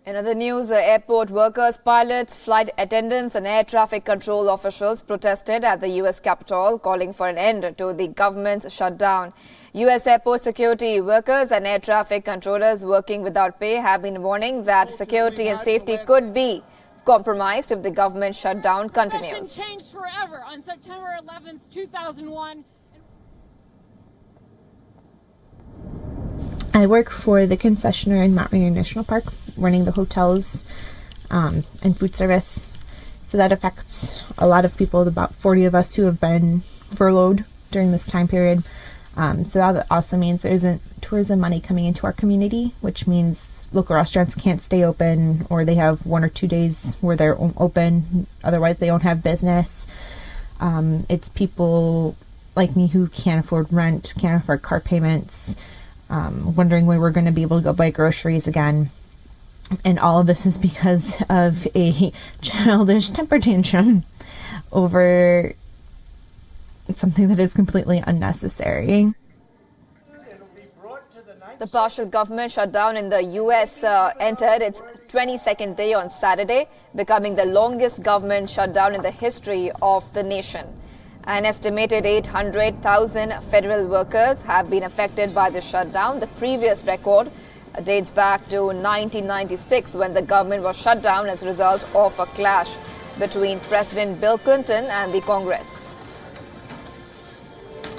In other news, airport workers, pilots, flight attendants and air traffic control officials protested at the U.S. Capitol, calling for an end to the government's shutdown. U.S. airport security workers and air traffic controllers working without pay have been warning that security and safety could be compromised if the government shutdown continues. Changed forever on September 11th, 2001. I work for the concessionaire in Mount Rainier National Park, running the hotels and food service. So that affects a lot of people, about 40 of us who have been furloughed during this time period. So that also means there isn't tourism money coming into our community, which means local restaurants can't stay open, or they have 1 or 2 days where they're open, otherwise they don't have business. It's people like me who can't afford rent, can't afford car payments, wondering when we're going to be able to go buy groceries again. And all of this is because of a childish temper tantrum over something that is completely unnecessary. The partial government shutdown in the U.S. entered its 22nd day on Saturday, becoming the longest government shutdown in the history of the nation. An estimated 800,000 federal workers have been affected by the shutdown. The previous record dates back to 1996, when the government was shut down as a result of a clash between President Bill Clinton and the Congress.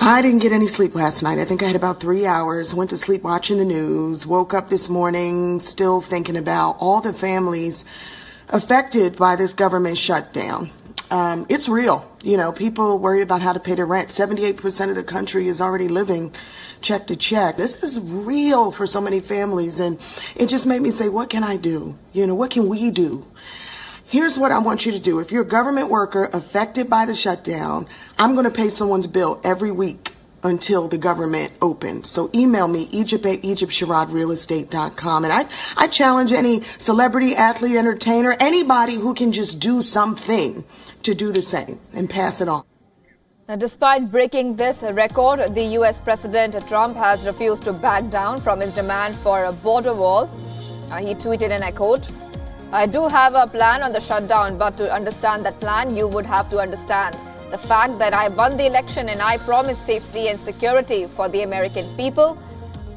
I didn't get any sleep last night. I think I had about 3 hours. Went to sleep watching the news. Woke up this morning still thinking about all the families affected by this government shutdown. It's real. You know, people worried about how to pay their rent. 78% of the country is already living check to check. This is real for so many families. And it just made me say, what can I do? You know, what can we do? Here's what I want you to do. If you're a government worker affected by the shutdown, I'm going to pay someone's bill every week until the government opens. So email me, egypt@egyptsharadrealestate.com. And I challenge any celebrity, athlete, entertainer, anybody who can just do something to do the same and pass it on. Now, despite breaking this record, the U.S. President Trump has refused to back down from his demand for a border wall. He tweeted, and I quote, "I do have a plan on the shutdown, but to understand that plan, you would have to understand the fact that I won the election and I promised safety and security for the American people.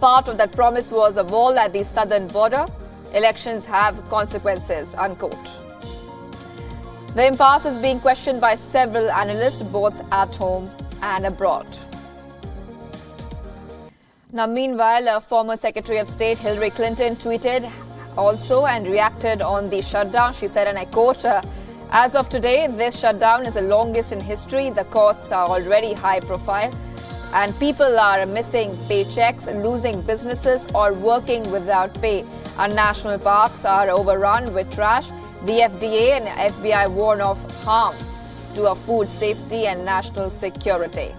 Part of that promise was a wall at the southern border. Elections have consequences," unquote. The impasse is being questioned by several analysts, both at home and abroad. Now, meanwhile, former Secretary of State Hillary Clinton tweeted also and reacted on the shutdown. She said, and I quote, "As of today, this shutdown is the longest in history. The costs are already high profile and people are missing paychecks, losing businesses or working without pay. Our national parks are overrun with trash. The FDA and FBI warn of harm to our food safety and national security."